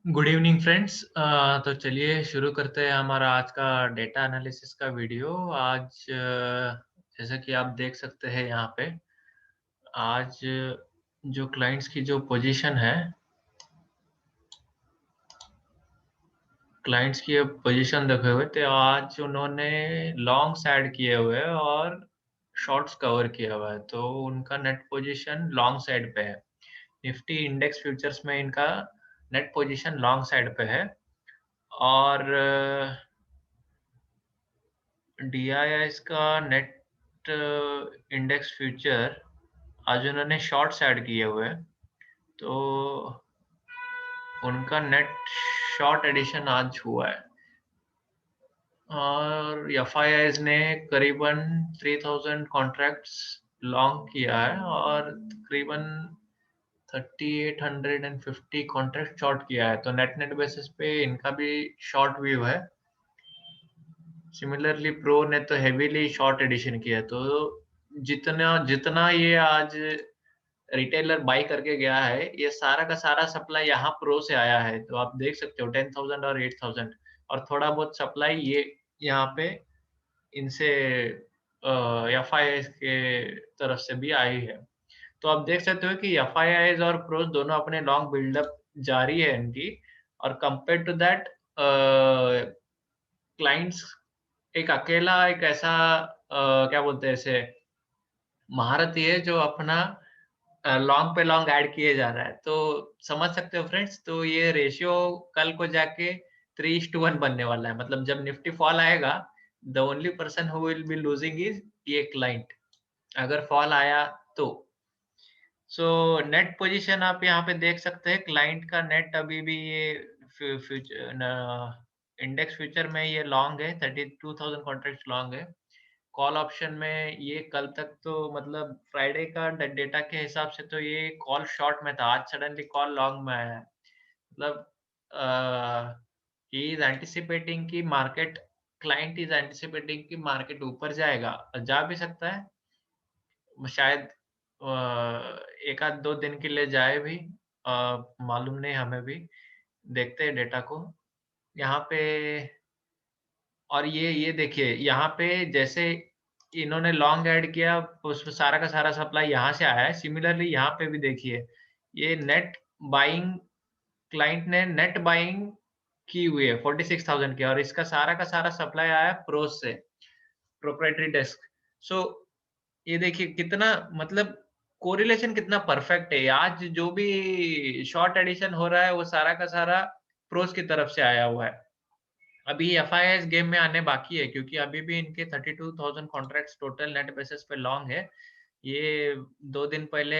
Good evening friends. तो चलिए शुरू करते हैं हमारा आज का डेटा एनालिसिस का वीडियो। आज जैसा कि आप देख सकते हैं यहाँ पे, आज जो क्लाइंट्स की जो पोजीशन है, क्लाइंट्स की पोजीशन देखे हुए तो आज उन्होंने लॉन्ग्स ऐड किए हुए हैं और शॉर्ट्स कवर किया हुआ है, तो उनका नेट पोजीशन लॉन्ग साइड पे है। निफ्टी इंडेक्स फ्यूचर्स में इनका नेट पोजीशन लॉन्ग साइड पे है और डीआईएस का नेट इंडेक्स फ्यूचर आज उन्होंने शॉर्ट्स ऐड किए हुए हैं, तो उनका नेट शॉर्ट एडिशन आज हुआ है और एफआईआईज ने करीबन 3000 कॉन्ट्रैक्ट्स लॉन्ग किया है और तकरीबन 3850 कॉन्ट्रैक्ट शॉर्ट किया है, तो नेट नेट बेसिस पे इनका भी शॉर्ट व्यू है। सिमिलरली प्रो ने तो हेवीली शॉर्ट एडिशन किया है, तो जितना जितना ये आज रिटेलर बाय करके गया है, ये सारा का सारा सप्लाई यहाँ प्रो से आया है, तो आप देख सकते हो 10,000 और 8,000 और थोड़ा बहुत सप्लाई ये यहाँ पे इनसे एफआईआईज के तरफ से भी आई है। तो आप देख सकते हो कि एफआईआईज और प्रोस दोनों अपने लॉन्ग बिल्डअप जारी है इनकी, और कंपेयर टू दैट क्लाइंट्स एक अकेला एक ऐसा क्या बोलते हैं इसे, महारथी है जो अपना लॉन्ग पे लॉन्ग ऐड किए जा रहा है। तो समझ सकते हो फ्रेंड्स, तो ये रेशियो कल को जाके 3:1 बनने वाला है। मतलब जब निफ्टी फॉल आएगा, the only person who will be losing is ये क्लाइंट, अगर फॉल आया तो। सो नेट पोजीशन आप यहाँ पे देख सकते हैं, क्लाइंट का नेट अभी भी ये फ्यूचर इंडेक्स फ्यूचर में ये लॉन्ग है, 32,000 कॉन्ट्रैक्ट लॉन्ग है। कॉल ऑप्शन में ये कल तक तो मतलब फ्राइडे का डेटा के हिसाब से तो ये कॉल शॉर्ट में था, आज सडनली कॉल लॉन्ग में आया है। मतलब ही इज एंटिसिपेटिंग कि मार्केट, क्लाइंट इज एंटिसिपेटिंग कि मार्केट ऊपर जाएगा, जा भी सकता है शायद, एक आध दो दिन के लिए जाए भी, मालूम नहीं हमें भी, देखते हैं डेटा को यहाँ पे। और ये देखिए यहाँ पे जैसे इन्होंने लॉन्ग ऐड किया, उस सारा का सारा सप्लाई यहाँ से आया है। सिमिलरली यहाँ पे भी देखिए, ये नेट बाइंग, क्लाइंट ने नेट बाइंग की हुई है 46,000 की, और इसका सारा का सारा सप्लाई आया है प्रोस से, प्रोप्राइटरी डेस्क। सो ये देखिए कितना, मतलब कोरिलेशन कितना परफेक्ट है। आज जो भी शॉर्ट एडिशन हो रहा है वो सारा का सारा प्रोस की तरफ से आया हुआ है। अभी एफआईआईज गेम में आने बाकी है, क्योंकि अभी भी इनके 32,000 कॉन्ट्रैक्ट्स टोटल नेट बेसिस पे लॉन्ग है। ये 2 दिन पहले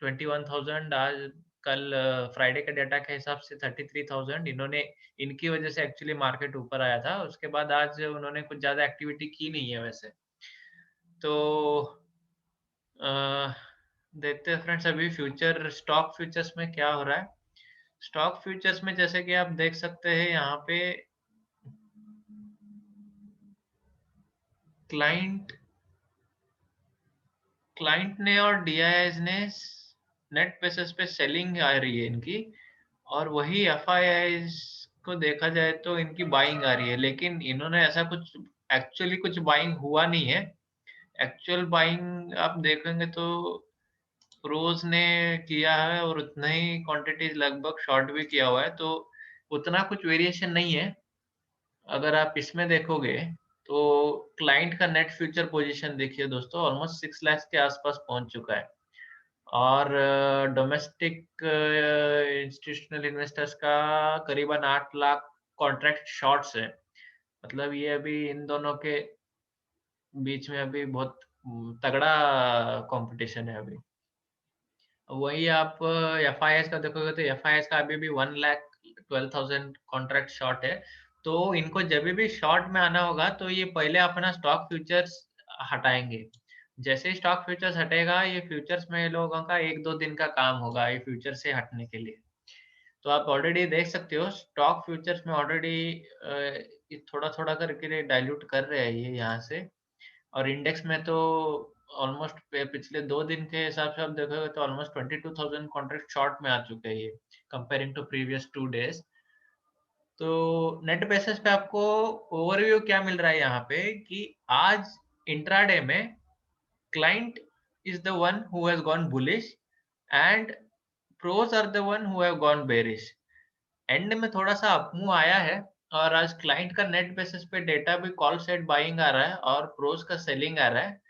21,000, आज कल फ्राइडे के डेटा के हिसाब से 33,000 इन्होंने, इनकी वजह से एक्चुअली मार्केट ऊपर आया था। उसके बाद आज उन्होंने कुछ ज़्यादा एक्टिविटी की नहीं है वैसे। तो अ, देखते हैं फ्रेंड्स अभी फ्यूचर स्टॉक फ्यूचर्स में क्या हो रहा है। स्टॉक फ्यूचर्स में जैसे कि आप देख सकते हैं यहाँ पे, क्लाइंट क्लाइंट ने और डीआईआईज ने नेट बेसिस पे सेलिंग आ रही है इनकी, और वही एफआईआईज को देखा जाए तो इनकी बाइंग आ रही है, लेकिन इन्होंने ऐसा कुछ एक्चुअली कुछ बाइंग हुआ नहीं है। एक्चुअल बाइंग आप देखेंगे तो प्रोस ने किया है और उतना ही क्वांटिटीज लगभग शॉर्ट भी किया हुआ है, तो उतना कुछ वेरिएशन नहीं है। अगर आप इसमें देखोगे तो क्लाइंट का नेट फ्यूचर पोजीशन देखिए दोस्तों, ऑलमोस्ट 6 लाख के आसपास पहुंच चुका है, और डोमेस्टिक इंस्टीट्यूशनल इन्वेस्टर्स का करीबन 8 लाख कॉन्ट्रैक्ट शॉर्ट्स है। मतलब ये अभी इन दोनों के बीच में अभी बहुत तगड़ा कंपटीशन है अभी। वही आप एफआईएस का देखोगे तो एफआईएस का अभी भी 1,12,000 कॉन्ट्रैक्ट शॉर्ट है। तो इनको जब भी शॉर्ट में आना होगा तो ये पहले अपना स्टॉक फ्यूचर्स हटाएँगे। जैसे ही स्टॉक फ्यूचर्स हटेगा, ये फ्यूचर्स में ये लोगों का 1-2 दिन का काम होगा ये फ्यूचर से हटने के लिए। तो आप ऑलरेडी देख सकते हो स्टॉक फ्यूचर्स में ऑलरेडी ये थोड़ा-थोड़ा करके डाइल्यूट कर रहे हैं ये यहाँ से, और इंडेक्स में तो ऑलमोस्ट पिछले 2 दिन के हिसाब से आप देखोगे तो ऑलमोस्ट 22,000 कॉन्ट्रैक्ट शॉर्ट में आ चुके हैं ये, कंपेयरिंग टू प्रीवियस 2 डेज़। तो नेट बेसिस पे आपको ओवरव्यू क्या मिल रहा है यहाँ पे कि आज इंट्राडे में client is the one who has gone bullish and pros are the one who have gone bearish. End में थोड़ा सा अपमूव आया है और आज क्लाइंट का नेट बेसिस पे डेटा भी कॉल सेट बाइंग आ रहा है और प्रोस का सेलिंग आ रहा है।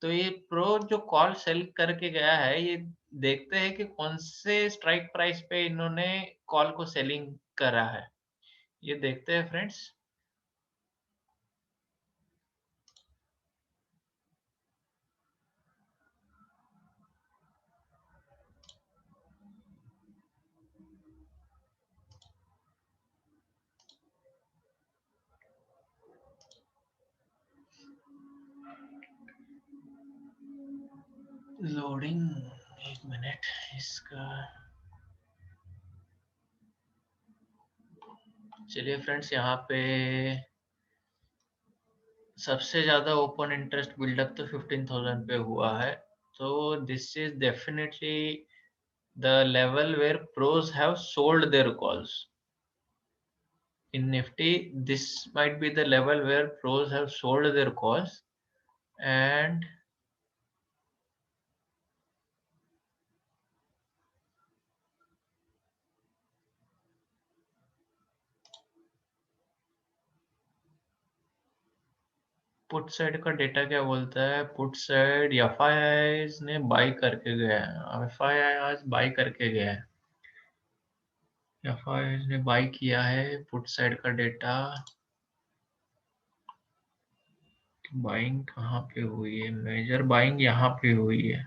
तो ये प्रो जो कॉल सेल करके गया है, ये देखते हैं कि कौन से स्ट्राइक प्राइस पे इन्होंने कॉल को सेलिंग करा है। ये देखते हैं फ्रेंड्स। लोडिंग, एक मिनट इसका। चलिए फ्रेंड्स, यहाँ पे सबसे ज्यादा ओपन इंटरेस्ट बिल्डअप तो 15,000 पे हुआ है। तो this is definitely the level where pros have sold their calls. In Nifty, this might be the level where pros have sold their calls, and put side का डेटा क्या बोलता है? Put side FIIs ने by करके गया है, FII आज by करके गया है, एफआईआईज ने बाई किया है पुट साइड का डेटा। बाइंग कहाँ पे हुई है? मेजर बाइंग यहाँ पे हुई है,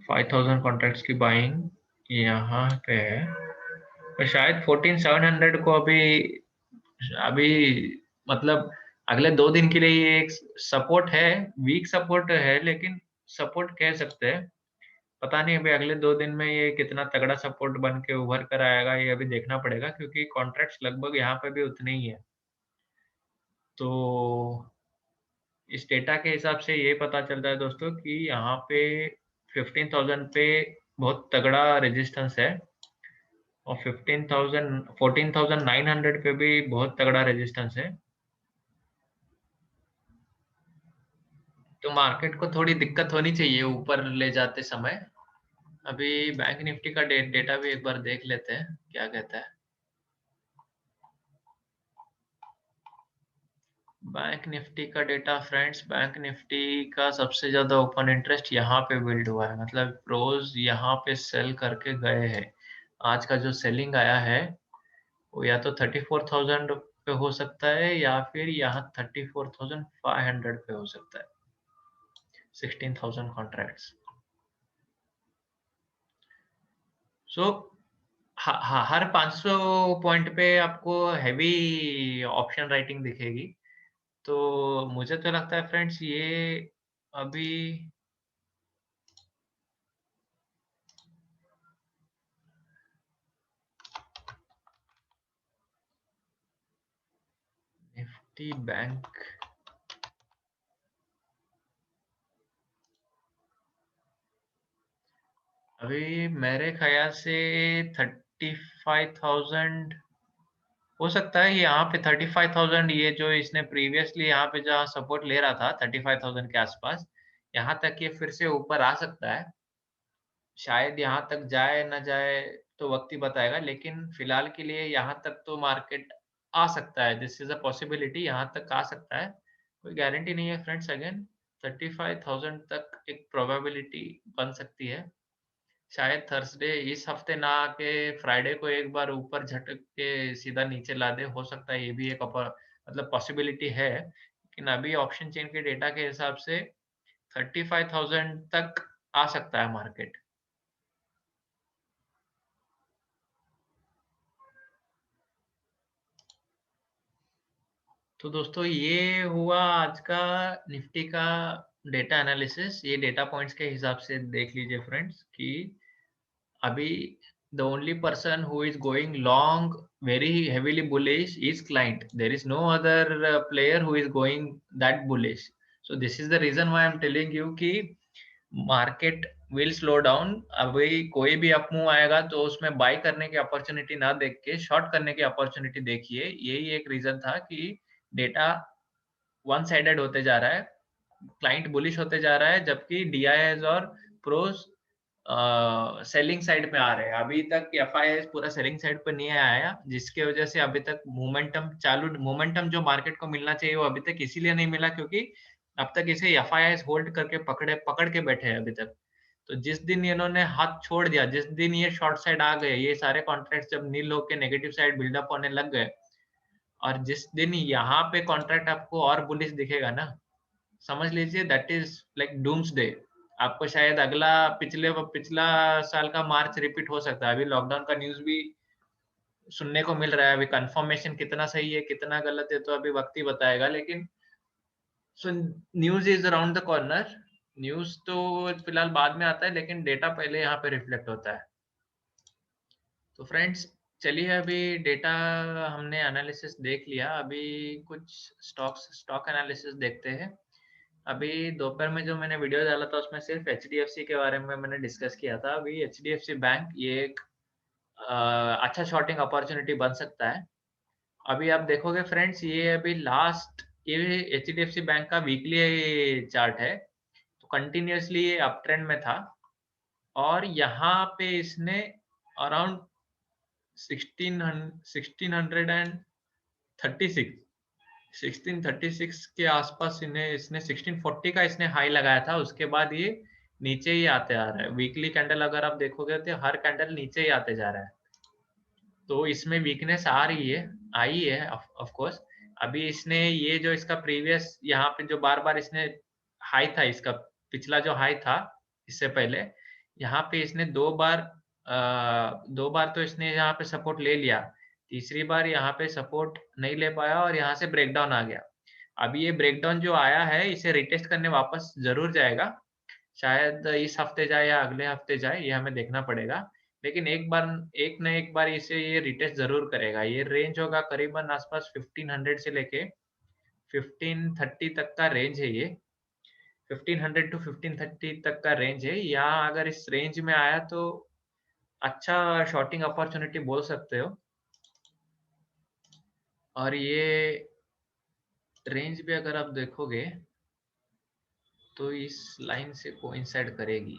5,000 कॉन्ट्रैक्ट्स की बाइंग यहाँ पे है। तो शायद 14,700 को अभी अभी मतलब अगले 2 दिन के लिए ये एक सपोर्ट है, वीक सपोर्ट है, लेकिन सपोर्ट कह सकते हैं। पता नहीं अभी अगले 2 दिन में ये कितना तगड़ा सपोर्ट बन के उभर कर आएगा, ये अभी देखना पड़ेगा, क्योंकि कॉन्ट्रैक्ट्स लगभग यहाँ पे भी उतने ही है। तो इस डेटा के हिसाब से ये पता चलता है दोस्तों कि यहाँ पे 15,000 पे बहुत तगड़ा रेजिस्टेंस है और 14,900 पे भी बहुत तगड़ा रेजिस्टेंस है। तो मार्केट को थोड़ी दिक्कत होनी चाहिए ऊपर ले जाते समय। अभी बैंक निफ्टी का डेटा भी एक बार देख लेते हैं क्या कहता है। बैंक निफ्टी का डेटा फ्रेंड्स, बैंक निफ्टी का सबसे ज्यादा ओपन इंटरेस्ट यहाँ पे बिल्ड हुआ है, मतलब प्रोज यहाँ पे सेल करके गए हैं। आज का जो सेलिंग आया है वो या तो 34,000 पे हो सकता है या फिर यहाँ 34,500 पे हो सकता है, 16,000 कॉन्ट्रैक्ट्स। सो हर 500 पॉइंट पे आपको हैवी ऑप्शन राइटिंग दिखेगी। तो मुझे तो लगता है फ्रेंड्स ये अभी निफ्टी बैंक अभी मेरे ख्याल से 35,000 हो सकता है। यहाँ पे 35,000, ये जो इसने प्रीवियसली यहाँ पे जहाँ सपोर्ट ले रहा था 35,000 के आसपास, यहाँ तक ये फिर से ऊपर आ सकता है। शायद यहाँ तक जाए ना जाए तो वक्त ही बताएगा, लेकिन फिलहाल के लिए यहाँ तक तो मार्केट आ सकता है। दिस इज अ पॉसिबिलिटी, यहाँ तक आ सकता है, कोई गारंटी नहीं है फ्रेंड्स। अगेन 35,000 तक एक प्रोबेबिलिटी बन सकती है। शायद थर्सडे इस हफ्ते ना आके फ्राइडे को एक बार ऊपर झटक के सीधा नीचे ला दे, हो सकता है ये भी एक मतलब पॉसिबिलिटी है। लेकिन अभी ऑप्शन चेन के डेटा के हिसाब से 35,000 तक आ सकता है मार्केट। तो दोस्तों ये हुआ आज का निफ्टी का डेटा एनालिसिस। ये डेटा पॉइंट्स के हिसाब से देख लीजिए फ्रेंड्स कि अभी the only person who is going long very heavily bullish is client. There is no other player who is going that bullish. So this is the reason why I'm telling you कि market will slow down. अभी कोई भी up move आएगा तो उसमें bye करने की opportunity ना देख के शॉर्ट करने की अपॉर्चुनिटी देखिए। यही एक रीजन था कि डेटा वन साइडेड होते जा रहा है, क्लाइंट बुलिश होते जा रहा है, जबकि डीआईएस और प्रोस सेलिंग साइड पे आ रहे हैं। अभी तक एफआईएस पूरा सेलिंग साइड पे नहीं आया, जिसके वजह से अभी तक मोमेंटम जो मार्केट को मिलना चाहिए वो अभी तक इसीलिए नहीं मिला क्योंकि अब तक इसे एफआईएस होल्ड करके पकड़ के बैठे हैं अभी तक। तो जिस दिन इन्होंने हाथ छोड़ दिया, जिस दिन ये शॉर्ट साइड आ गए, ये सारे कॉन्ट्रैक्ट जब नील होके नेगेटिव साइड बिल्डअप होने लग गए, और जिस दिन यहाँ पे कॉन्ट्रैक्ट आपको और बुलिश दिखेगा ना, समझ लीजिए दैट इज लाइक डूम्सडे। आपको शायद पिछला साल का मार्च रिपीट हो सकता है। अभी लॉकडाउन का न्यूज़ भी सुनने को मिल रहा है। अभी कंफर्मेशन कितना सही है, कितना गलत है तो अभी वक्त ही बताएगा, लेकिन so news is around the corner. News तो फिलहाल बाद में आता है, लेकिन डेटा पहले यहाँ पे रिफ्लेक्ट होता है। तो फ्रेंड्स चलिए, अभी डेटा हमने एनालिसिस देख लिया, अभी कुछ स्टॉक एनालिसिस देखते हैं। अभी दोपहर में जो मैंने वीडियो डाला था उसमें सिर्फ एचडीएफसी के बारे में मैंने डिस्कस किया था। अभी एचडीएफसी बैंक ये एक अच्छा शॉर्टिंग अपॉर्चुनिटी बन सकता है। अभी आप देखोगे फ्रेंड्स, ये अभी ये एचडीएफसी बैंक का वीकली चार्ट है, तो कंटिन्यूअसली ये अप ट्रेंड में था, और यहाँ पे इसने अराउंड 1636 के आसपास इसने 1640 का इसने हाई लगाया था। उसके बाद ये नीचे ही आते आ रहा है। वीकली कैंडल अगर आप देखोगे तो हर कैंडल नीचे ही आते जा रहा है, तो इसमें वीकनेस आई है ऑफ कोर्स। अभी इसने ये जो इसका प्रीवियस यहाँ पे जो बार बार इसने हाई था, इसका पिछला जो हाई था इससे पहले, यहाँ पे इसने दो बार तो इसने यहाँ पे सपोर्ट ले लिया, तीसरी बार यहाँ पे सपोर्ट नहीं ले पाया और यहाँ से ब्रेकडाउन आ गया। अभी ये ब्रेकडाउन जो आया है इसे रिटेस्ट करने वापस जरूर जाएगा, शायद इस हफ्ते जाए या अगले हफ्ते जाए, ये हमें देखना पड़ेगा। लेकिन एक न एक बार इसे ये रिटेस्ट जरूर करेगा। ये रेंज होगा करीबन आसपास 1500 से लेके 1530 तक का रेंज है। ये 1500 टू 1530 तक का रेंज है। यहाँ अगर इस रेंज में आया तो अच्छा शॉर्टिंग अपॉर्चुनिटी बोल सकते हो, और ये रेंज भी अगर आप देखोगे तो इस लाइन से कोइंसाइड करेगी।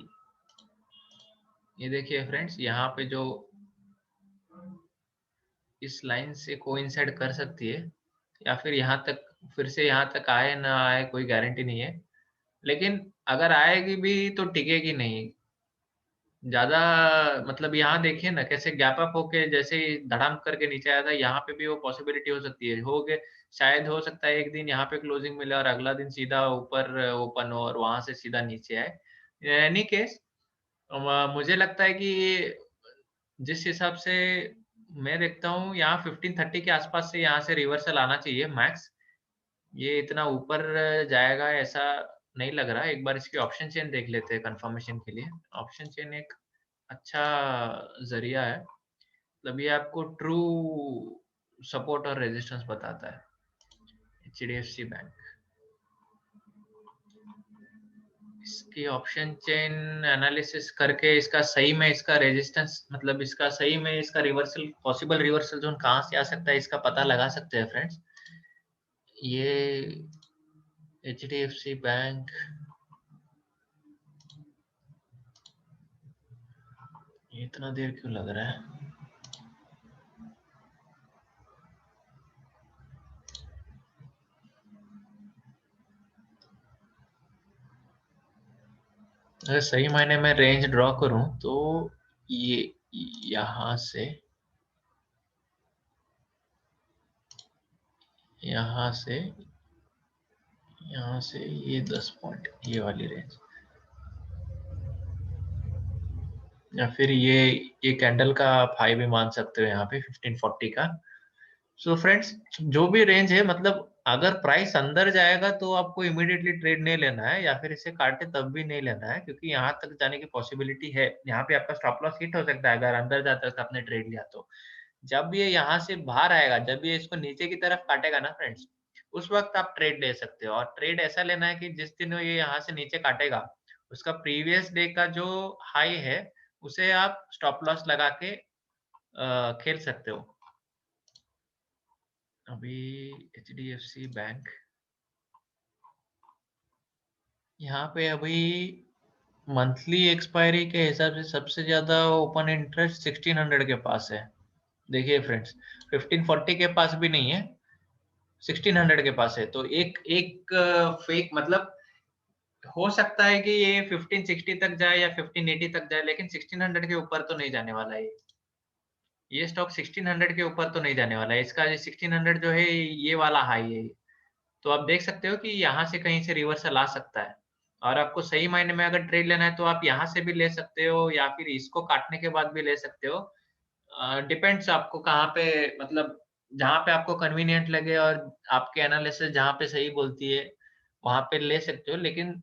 ये देखिए फ्रेंड्स, यहाँ पे जो इस लाइन से कोइंसाइड कर सकती है, या फिर यहाँ तक फिर से यहाँ तक आए ना आए कोई गारंटी नहीं है, लेकिन अगर आएगी भी तो टिकेगी नहीं ज्यादा। मतलब यहाँ देखिए ना कैसे गैप अप होके जैसे ही धड़ाम करके नीचे आया था, यहाँ पे भी वो पॉसिबिलिटी हो सकती है, हो गए शायद हो सकता है एक दिन यहाँ पे क्लोजिंग मिले और अगला दिन सीधा ऊपर ओपन हो और वहां से सीधा नीचे आए। एनी केस मुझे लगता है कि जिस हिसाब से मैं देखता हूँ, यहाँ 1530 के आसपास से यहाँ से रिवर्सल आना चाहिए मैक्स। ये इतना ऊपर जाएगा ऐसा नहीं लग रहा। एक बार इसकी ऑप्शन चेन देख लेते हैं कंफर्मेशन के लिए। ऑप्शन चेन एक अच्छा जरिया है, मतलब ये आपको ट्रू सपोर्ट और रेजिस्टेंस बताता है। एचडीएफसी बैंक, इसकी ऑप्शन चेन एनालिसिस करके इसका सही में इसका रेजिस्टेंस, मतलब इसका सही में इसका रिवर्सल, पॉसिबल रिवर्सल जोन कहाँ से आ सकता है इसका पता लगा सकते हैं फ्रेंड्स। ये एचडीएफसी बैंक, ये इतना देर क्यों लग रहा है? अगर सही मायने में रेंज ड्रॉ करूं तो ये यहाँ से यहाँ से यहाँ से ये 10 पॉइंट, ये वाली रेंज, या फिर ये कैंडल का आप हाई भी मान सकते हो यहाँ पे 1540 का। सो फ्रेंड्स जो भी रेंज है, मतलब अगर प्राइस अंदर जाएगा तो आपको इमीडिएटली ट्रेड नहीं लेना है, या फिर इसे काटे तब भी नहीं लेना है, क्योंकि यहाँ तक जाने की पॉसिबिलिटी है। यहाँ पे आपका स्टॉप लॉस हिट हो सकता है अगर अंदर जाता है तो आपने ट्रेड लिया तो। जब ये यहाँ से बाहर आएगा, जब ये इसको नीचे की तरफ काटेगा ना फ्रेंड्स, उस वक्त आप ट्रेड ले सकते हो। और ट्रेड ऐसा लेना है कि जिस दिन ये यहाँ से नीचे काटेगा, उसका प्रीवियस डे का जो हाई है, उसे आप स्टॉप लॉस लगा के खेल सकते हो। अभी एचडीएफसी बैंक, यहाँ पे अभी मंथली एक्सपायरी के हिसाब से सबसे ज्यादा ओपन इंटरेस्ट 1600 के पास है। देखिए फ्रेंड्स, 1540 के पास भी नहीं है, 1600 के पास है। तो एक एक फेक मतलब हो सकता है कि ये 1560 तक जाए या 1580 तक जाए, लेकिन 1600 के ऊपर तो नहीं जाने वाला है। ये स्टॉक 1600 के ऊपर तो नहीं जाने वाला है। इसका 1600 जो है ये वाला हाई है। तो आप देख सकते हो कि यहाँ से कहीं से रिवर्सल आ सकता है। और आपको सही मायने में अगर ट्रेड लेना है तो आप यहाँ से भी ले सकते हो, या फिर इसको काटने के बाद भी ले सकते हो। डिपेंड्स आपको कहाँ पे, मतलब जहाँ पे आपको कन्वीनियंट लगे और आपके एनालिसिस जहाँ पे सही बोलती है, वहाँ पे ले सकते हो। लेकिन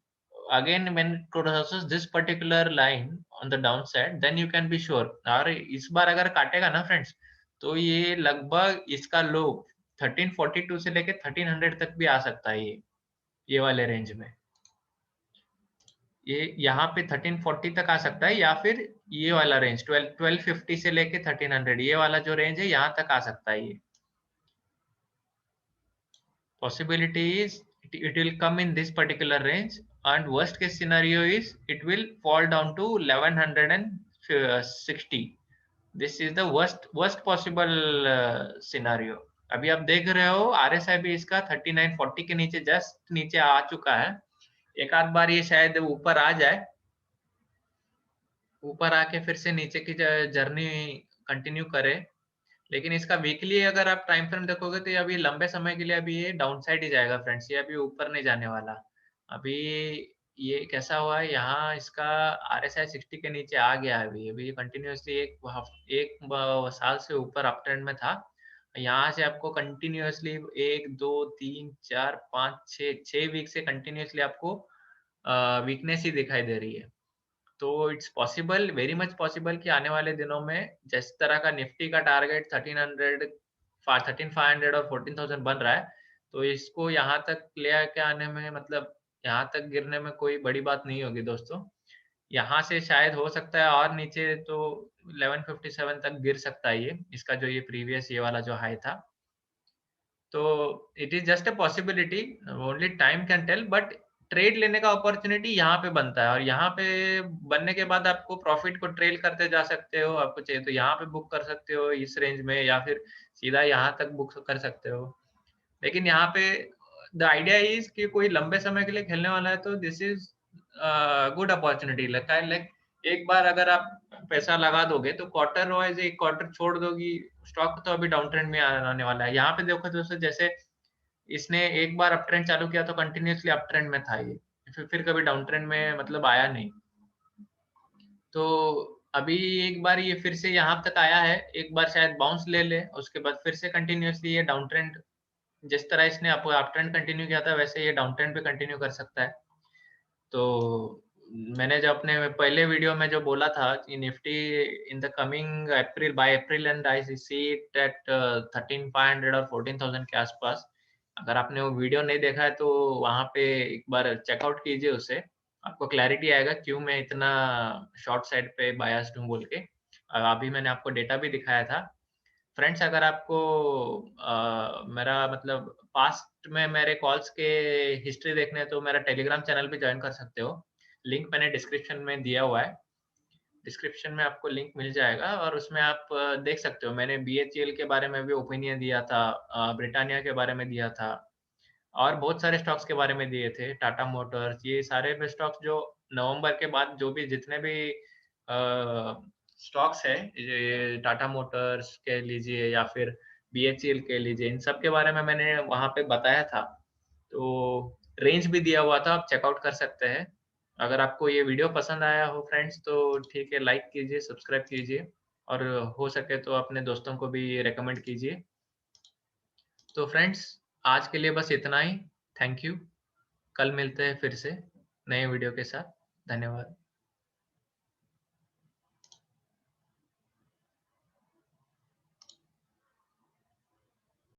again when it crosses this particular line on the down side, then you can be sure. और इस बार अगर काटेगा ना फ्रेंड्स, तो ये लगभग इसका लो 1342 से लेके 1300 तक भी आ सकता है, ये वाले रेंज में। ये यहाँ पे 1340 तक आ सकता है, या फिर ये वाला रेंज 1250 से लेके 1300, ये वाला जो रेंज है यहाँ तक आ सकता है ये। Possibility is it will come in this particular range, and worst case scenario is it will fall down to 1160. This is the worst possible scenario. अभी आप देख रहे हो RSI भी इसका 3940 के नीचे जस्ट नीचे आ चुका है। एक आध बार ये शायद ऊपर आ जाए, ऊपर आके फिर से नीचे की जर्नी कंटिन्यू करे। लेकिन इसका वीकली अगर आप टाइम फ्रेम देखोगे तो ये अभी लंबे समय के लिए अभी ये डाउन साइड ही जाएगा फ्रेंड्स, ये अभी ऊपर नहीं जाने वाला। अभी ये कैसा हुआ है, यहाँ इसका RSI 60 के नीचे आ गया है। अभी अभी कंटिन्यूअसली एक साल से ऊपर अप ट्रेंड में था। यहाँ से आपको कंटिन्यूअसली 1 2 3 4 5 6 वीक से कंटिन्यूअसली आपको वीकनेस ही दिखाई दे रही है। तो it's possible, very much possible कि आने वाले दिनों में जिस तरह का निफ्टी का टारगेट 1300, 13500 और 14000 बन रहा है, तो इसको यहाँ तक ले आके आने में, मतलब यहाँ तक गिरने में कोई बड़ी बात नहीं होगी दोस्तों। यहाँ से शायद हो सकता है और नीचे तो 1157 तक गिर सकता है ये, इसका जो ये प्रीवियस ये वाला जो हाई था। तो it is just a possibility, only time can tell. But trade लेने का अपॉर्चुनिटी यहाँ पे बनता है, और यहाँ पे बनने के बाद आपको प्रॉफिट को ट्रेल करते जा सकते हो। आपको चाहिए तो यहाँ पे बुक कर सकते हो इस रेंज में, या फिर सीधा यहाँ तक बुक कर सकते हो। लेकिन यहाँ पे द आइडिया इज कि कोई लंबे समय के लिए खेलने वाला है तो दिस इज गुड अपॉर्चुनिटी लगता है। लाइक एक बार अगर आप पैसा लगा दोगे तो क्वार्टर वाइज एक क्वार्टर छोड़ दोगी, स्टॉक तो अभी डाउन ट्रेंड में आने वाला है। यहाँ पे देखो दोस्तों, जैसे इसने एक बार अप ट्रेंड चालू किया तो कंटिन्यूअसली अप ट्रेंड में था ये, फिर कभी डाउन ट्रेंड में मतलब आया नहीं। तो अभी एक बार ये फिर से यहाँ तक आया है, एक बार शायद बाउंस ले ले, उसके बाद फिर से कंटिन्यूअसली ये डाउन ट्रेंड, जिस तरह इसने अप ट्रेंड कंटिन्यू किया था वैसे ये डाउन ट्रेंड पे कंटिन्यू कर सकता है। तो मैंने जो अपने पहले वीडियो में जो बोला था कि Nifty in the coming April, by April and I see it at 13500 और 14000 के आसपास। अगर आपने वो वीडियो नहीं देखा है तो वहां पे एक बार चेकआउट कीजिए उसे, आपको क्लैरिटी आएगा क्यों मैं इतना शॉर्ट साइड पे बायस्ड हूँ बोल के। अभी मैंने आपको डेटा भी दिखाया था। फ्रेंड्स, अगर आपको मेरा मतलब पास्ट में मेरे कॉल्स के हिस्ट्री देखने हैं तो मेरा टेलीग्राम चैनल भी ज्वाइन कर सकते हो। लिंक मैंने डिस्क्रिप्शन में दिया हुआ है, डिस्क्रिप्शन में आपको लिंक मिल जाएगा, और उसमें आप देख सकते हो। मैंने BHEL के बारे में भी ओपिनियन दिया था, ब्रिटानिया के बारे में दिया था, और बहुत सारे स्टॉक्स के बारे में दिए थे, टाटा मोटर्स, ये सारे स्टॉक्स जो नवंबर के बाद जो भी जितने भी स्टॉक्स है, ये टाटा मोटर्स के लीजिए या फिर BHEL के लीजिए, इन सब के बारे में मैंने वहां पे बताया था। तो रेंज भी दिया हुआ था, आप चेकआउट कर सकते हैं। अगर आपको ये वीडियो पसंद आया हो फ्रेंड्स तो ठीक है, लाइक कीजिए, सब्सक्राइब कीजिए, और हो सके तो अपने दोस्तों को भी रेकमेंड कीजिए। तो फ्रेंड्स, आज के लिए बस इतना ही। Thank you. कल मिलते हैं फिर से नए वीडियो के साथ। धन्यवाद।